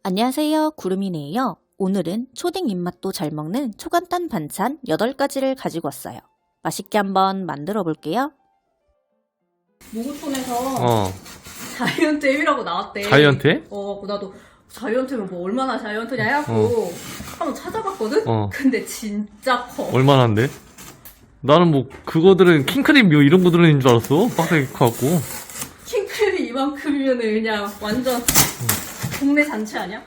안녕하세요, 구름이네요. 오늘은 초딩 입맛도 잘 먹는 초간단 반찬 8가지를 가지고 왔어요. 맛있게 한번 만들어 볼게요. 모구촌에서 자이언트 햄이라고 나왔대. 자이언트? 나도 자이언트면 뭐 얼마나 자이언트냐 해갖고 한번 찾아봤거든? 근데 진짜 커. 얼마나인데? 나는 뭐 그거들은 킹크림 뭐 이런 거 들어있는 줄 알았어. 빡세게 커갖고. 킹크림이 이만큼이면 그냥 완전 동네 잔치 아니야?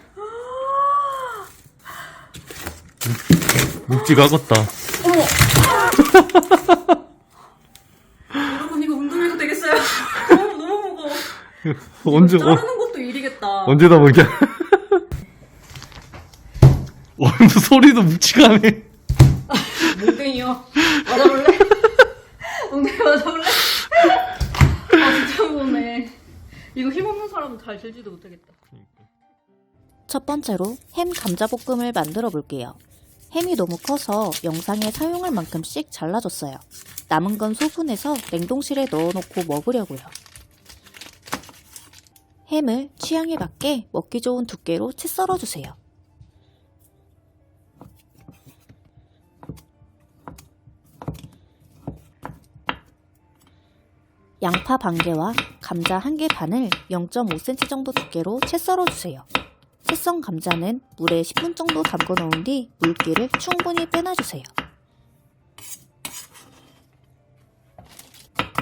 묵직하겠다. 어머! 여러분 이거 운동해도 되겠어요? 너무 무거워. 언제 자르는 것도 일이겠다. 언제다 보냐? 소리도 묵직하네. 몽댕이요. 맞아볼래? 몽댕이 맞아볼래? 진짜 무겁네. 이거 힘없는 사람은 잘 들지도 못하겠다. 첫 번째로 햄 감자볶음을 만들어 볼게요. 햄이 너무 커서 영상에 사용할 만큼씩 잘라줬어요. 남은 건 소분해서 냉동실에 넣어놓고 먹으려고요. 햄을 취향에 맞게 먹기 좋은 두께로 채 썰어주세요. 양파 반개와 감자 1개 반을 0.5cm 정도 두께로 채 썰어주세요. 채 썬 감자는 물에 10분 정도 담궈 놓은 뒤 물기를 충분히 빼놔주세요.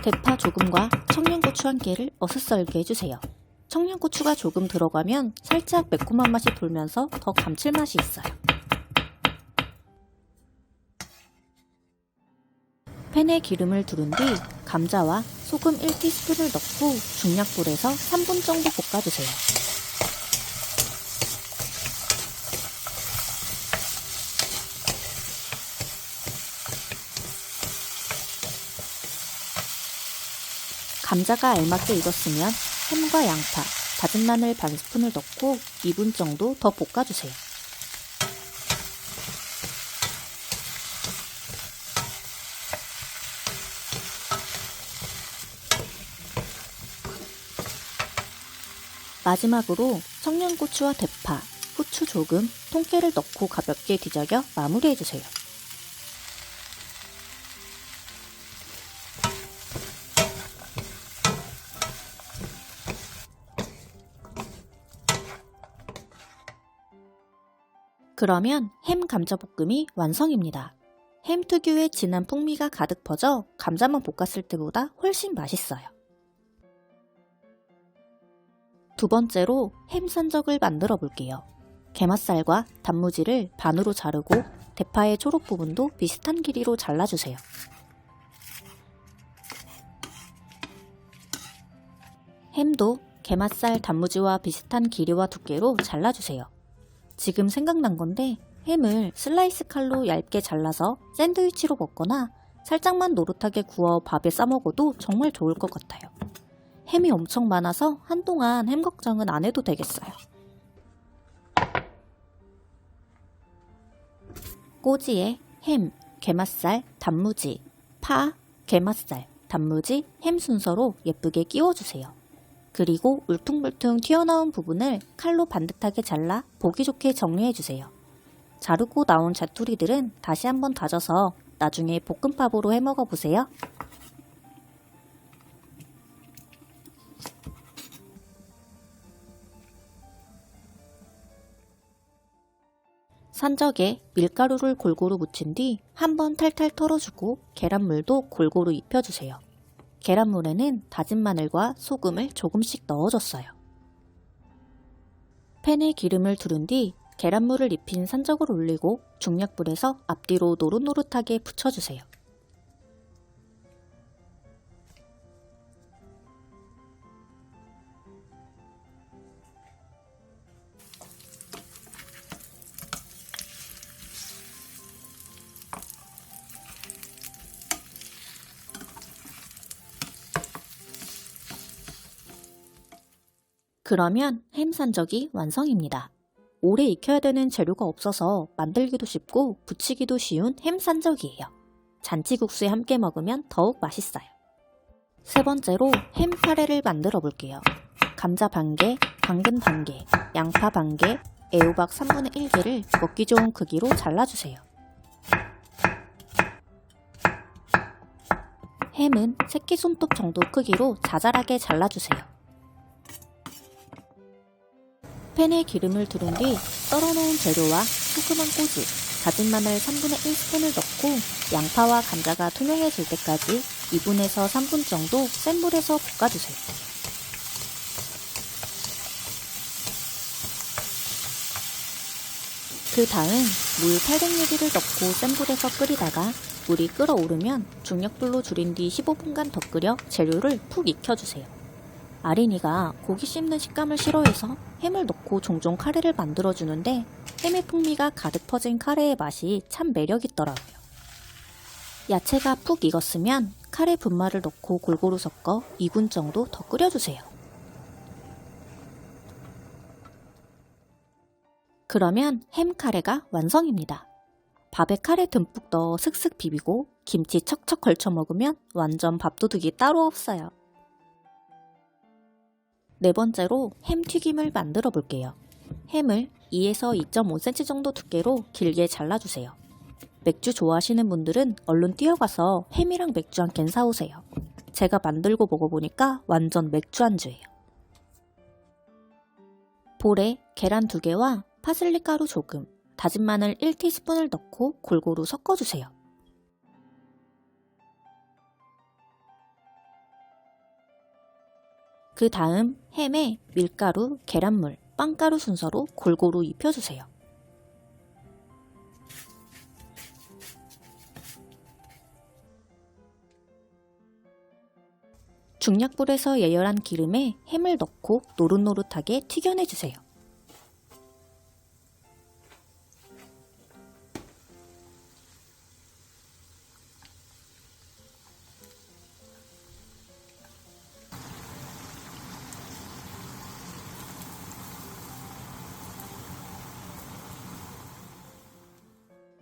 대파 조금과 청양고추 1개를 어슷썰게 해주세요. 청양고추가 조금 들어가면 살짝 매콤한 맛이 돌면서 더 감칠맛이 있어요. 팬에 기름을 두른 뒤 감자와 소금 1티스푼을 넣고 중약불에서 3분 정도 볶아주세요. 감자가 알맞게 익었으면 햄과 양파, 다진 마늘 반 스푼을 넣고 2분 정도 더 볶아주세요. 마지막으로 청양고추와 대파, 후추 조금, 통깨를 넣고 가볍게 뒤적여 마무리해주세요. 그러면 햄 감자볶음이 완성입니다. 햄 특유의 진한 풍미가 가득 퍼져 감자만 볶았을 때보다 훨씬 맛있어요. 두 번째로 햄 산적을 만들어 볼게요. 게맛살과 단무지를 반으로 자르고 대파의 초록 부분도 비슷한 길이로 잘라주세요. 햄도 게맛살, 단무지와 비슷한 길이와 두께로 잘라주세요. 지금 생각난 건데 햄을 슬라이스 칼로 얇게 잘라서 샌드위치로 먹거나 살짝만 노릇하게 구워 밥에 싸먹어도 정말 좋을 것 같아요. 햄이 엄청 많아서 한동안 햄 걱정은 안 해도 되겠어요. 꼬지에 햄, 게맛살, 단무지, 파, 게맛살, 단무지, 햄 순서로 예쁘게 끼워주세요. 그리고 울퉁불퉁 튀어나온 부분을 칼로 반듯하게 잘라 보기 좋게 정리해주세요. 자르고 나온 자투리들은 다시 한번 다져서 나중에 볶음밥으로 해먹어 보세요. 산적에 밀가루를 골고루 묻힌 뒤 한번 탈탈 털어주고 계란물도 골고루 입혀주세요. 계란물에는 다진 마늘과 소금을 조금씩 넣어줬어요. 팬에 기름을 두른 뒤 계란물을 입힌 산적을 올리고 중약불에서 앞뒤로 노릇노릇하게 부쳐주세요. 그러면 햄 산적이 완성입니다. 오래 익혀야 되는 재료가 없어서 만들기도 쉽고 부치기도 쉬운 햄 산적이에요. 잔치국수에 함께 먹으면 더욱 맛있어요. 세 번째로 햄 카레를 만들어 볼게요. 감자 반개, 당근 반개, 양파 반개, 애호박 3분의 1개를 먹기 좋은 크기로 잘라주세요. 햄은 새끼손톱 정도 크기로 자잘하게 잘라주세요. 팬에 기름을 두른 뒤 썰어놓은 재료와 소금 한 꼬집, 다진 마늘 3분의 1스푼을 넣고 양파와 감자가 투명해질 때까지 2분에서 3분 정도 센 불에서 볶아주세요. 그 다음 물 800ml를 넣고 센 불에서 끓이다가 물이 끓어오르면 중약불로 줄인 뒤 15분간 더 끓여 재료를 푹 익혀주세요. 아린이가 고기 씹는 식감을 싫어해서 햄을 넣고 종종 카레를 만들어주는데 햄의 풍미가 가득 퍼진 카레의 맛이 참 매력있더라고요. 야채가 푹 익었으면 카레 분말을 넣고 골고루 섞어 2분 정도 더 끓여주세요. 그러면 햄 카레가 완성입니다. 밥에 카레 듬뿍 넣어 슥슥 비비고 김치 척척 걸쳐 먹으면 완전 밥도둑이 따로 없어요. 네 번째로 햄 튀김을 만들어 볼게요. 햄을 2에서 2.5cm 정도 두께로 길게 잘라주세요. 맥주 좋아하시는 분들은 얼른 뛰어가서 햄이랑 맥주 한 캔 사오세요. 제가 만들고 먹어보니까 완전 맥주 안주예요. 볼에 계란 2개와 파슬리 가루 조금, 다진 마늘 1티스푼을 넣고 골고루 섞어주세요. 그 다음 햄에 밀가루, 계란물, 빵가루 순서로 골고루 입혀주세요. 중약불에서 예열한 기름에 햄을 넣고 노릇노릇하게 튀겨내주세요.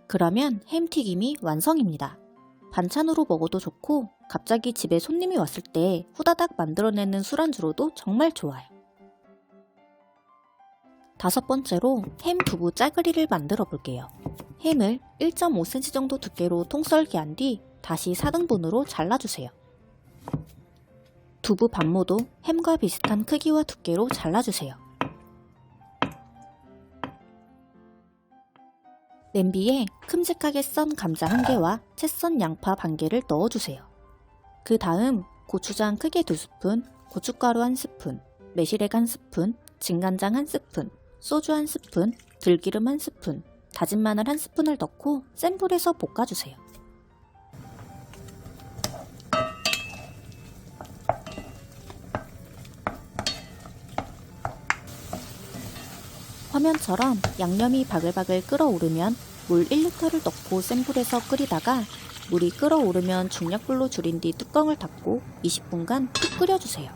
그러면 햄튀김이 완성입니다. 반찬으로 먹어도 좋고 갑자기 집에 손님이 왔을 때 후다닥 만들어내는 술안주로도 정말 좋아요. 다섯 번째로 햄 두부 짜글이를 만들어 볼게요. 햄을 1.5cm 정도 두께로 통썰기 한 뒤 다시 4등분으로 잘라주세요. 두부 반모도 햄과 비슷한 크기와 두께로 잘라주세요. 냄비에 큼직하게 썬 감자 1개와 채 썬 양파 반개를 넣어주세요. 그 다음 고추장 크게 2스푼, 고춧가루 1스푼, 매실액 1스푼, 진간장 1스푼, 소주 1스푼, 들기름 1스푼, 다진 마늘 1스푼을 넣고 센 불에서 볶아주세요. 화면처럼 양념이 바글바글 끓어오르면 물 1리터를 넣고 센 불에서 끓이다가 물이 끓어오르면 중약불로 줄인 뒤 뚜껑을 닫고 20분간 푹 끓여주세요.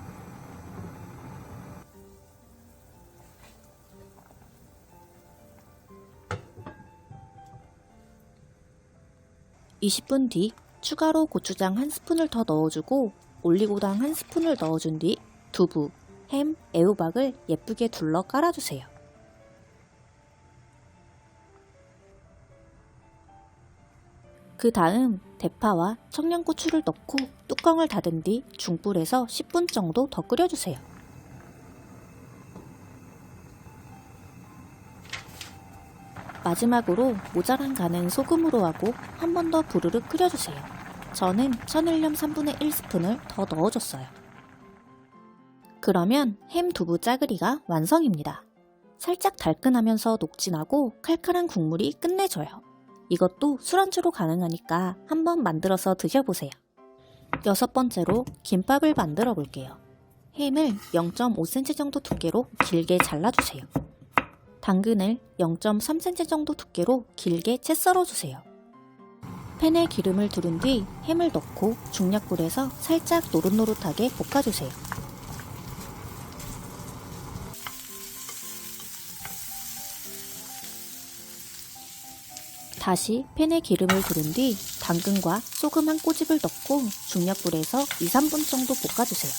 (20분) 뒤 추가로 고추장 1스푼을 더 넣어주고 올리고당 1스푼을 넣어준 뒤 두부, 햄, 애호박을 예쁘게 둘러 깔아주세요. 그 다음 대파와 청양고추를 넣고 뚜껑을 닫은 뒤 중불에서 10분 정도 더 끓여주세요. 마지막으로 모자란 간은 소금으로 하고 한 번 더 부르륵 끓여주세요. 저는 천일염 3분의 1스푼을 더 넣어줬어요. 그러면 햄 두부 짜글이가 완성입니다. 살짝 달큰하면서 녹진하고 칼칼한 국물이 끝내줘요. 이것도 술안주로 가능하니까 한번 만들어서 드셔보세요. 여섯 번째로 김밥을 만들어 볼게요. 햄을 0.5cm 정도 두께로 길게 잘라주세요. 당근을 0.3cm 정도 두께로 길게 채 썰어주세요. 팬에 기름을 두른 뒤 햄을 넣고 중약불에서 살짝 노릇노릇하게 볶아주세요. 다시 팬에 기름을 두른 뒤 당근과 소금 한 꼬집을 넣고 중약불에서 2-3분 정도 볶아주세요.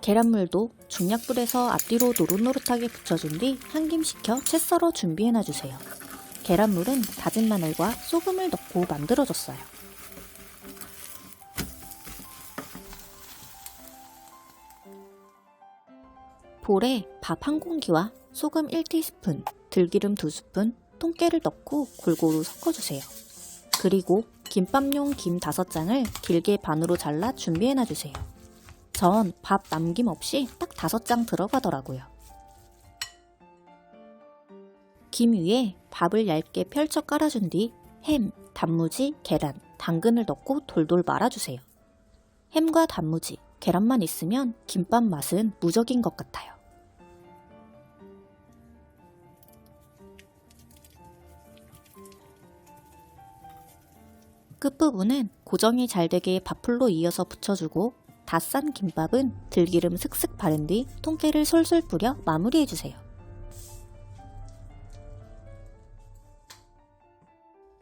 계란물도 중약불에서 앞뒤로 노릇노릇하게 붙여준 뒤 한 김 식혀 채 썰어 준비해놔주세요. 계란물은 다진 마늘과 소금을 넣고 만들어줬어요. 볼에 밥 한 공기와 소금 1티스푼, 들기름 2스푼, 통깨를 넣고 골고루 섞어주세요. 그리고 김밥용 김 5장을 길게 반으로 잘라 준비해놔주세요. 전 밥 남김없이 딱 5장 들어가더라고요. 김 위에 밥을 얇게 펼쳐 깔아준 뒤 햄, 단무지, 계란, 당근을 넣고 돌돌 말아주세요. 햄과 단무지, 계란만 있으면 김밥 맛은 무적인 것 같아요. 끝부분은 고정이 잘 되게 밥풀로 이어서 붙여주고 다 싼 김밥은 들기름 슥슥 바른 뒤 통깨를 솔솔 뿌려 마무리해주세요.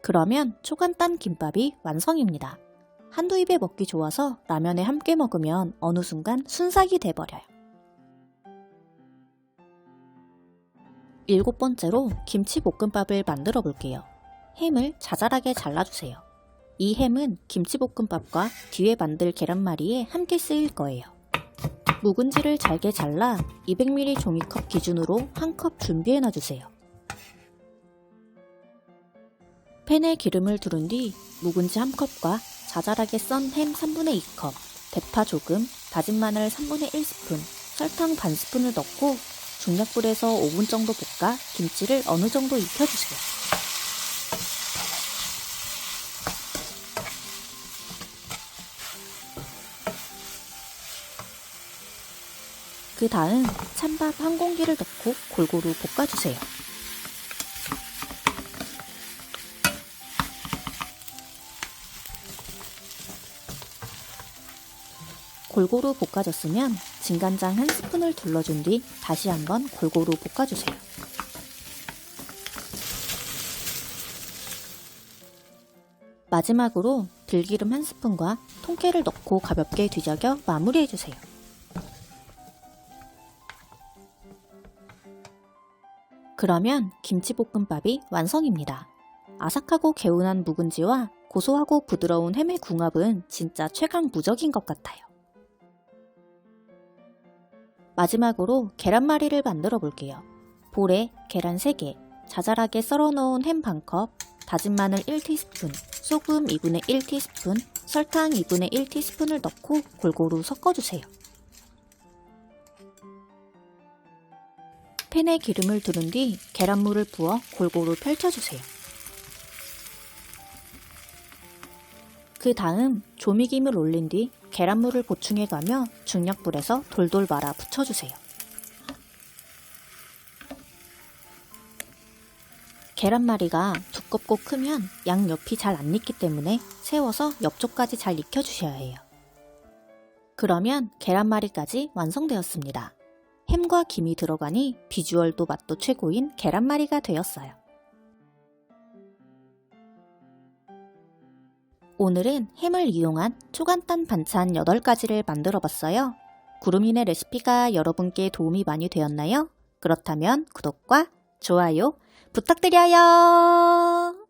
그러면 초간단 김밥이 완성입니다. 한두 입에 먹기 좋아서 라면에 함께 먹으면 어느 순간 순삭이 돼버려요. 7번째로 김치볶음밥을 만들어 볼게요. 햄을 자잘하게 잘라주세요. 이 햄은 김치볶음밥과 뒤에 만들 계란말이에 함께 쓰일 거예요. 묵은지를 잘게 잘라 200ml 종이컵 기준으로 한 컵 준비해 놔주세요. 팬에 기름을 두른 뒤 묵은지 1컵과 자잘하게 썬 햄 3분의 2컵, 대파 조금, 다진 마늘 3분의 1스푼, 설탕 반 스푼을 넣고 중약불에서 5분 정도 볶아 김치를 어느 정도 익혀주세요. 그 다음 찬밥 한 공기를 넣고 골고루 볶아주세요. 골고루 볶아졌으면 진간장 1스푼을 둘러준 뒤 다시 한번 골고루 볶아주세요. 마지막으로 들기름 1스푼과 통깨를 넣고 가볍게 뒤적여 마무리해주세요. 그러면 김치볶음밥이 완성입니다. 아삭하고 개운한 묵은지와 고소하고 부드러운 햄의 궁합은 진짜 최강 무적인 것 같아요. 마지막으로 계란말이를 만들어 볼게요. 볼에 계란 3개, 자잘하게 썰어 놓은 햄 반컵, 다진 마늘 1티스푼, 소금 2분의 1티스푼, 설탕 2분의 1티스푼을 넣고 골고루 섞어주세요. 팬에 기름을 두른 뒤 계란물을 부어 골고루 펼쳐주세요. 그 다음 조미김을 올린 뒤 계란물을 보충해가며 중약불에서 돌돌 말아 붙여주세요. 계란말이가 두껍고 크면 양옆이 잘 안 익기 때문에 세워서 옆쪽까지 잘 익혀주셔야 해요. 그러면 계란말이까지 완성되었습니다. 햄과 김이 들어가니 비주얼도 맛도 최고인 계란말이가 되었어요. 오늘은 햄을 이용한 초간단 반찬 8가지를 만들어 봤어요. 구름이네 레시피가 여러분께 도움이 많이 되었나요? 그렇다면 구독과 좋아요 부탁드려요.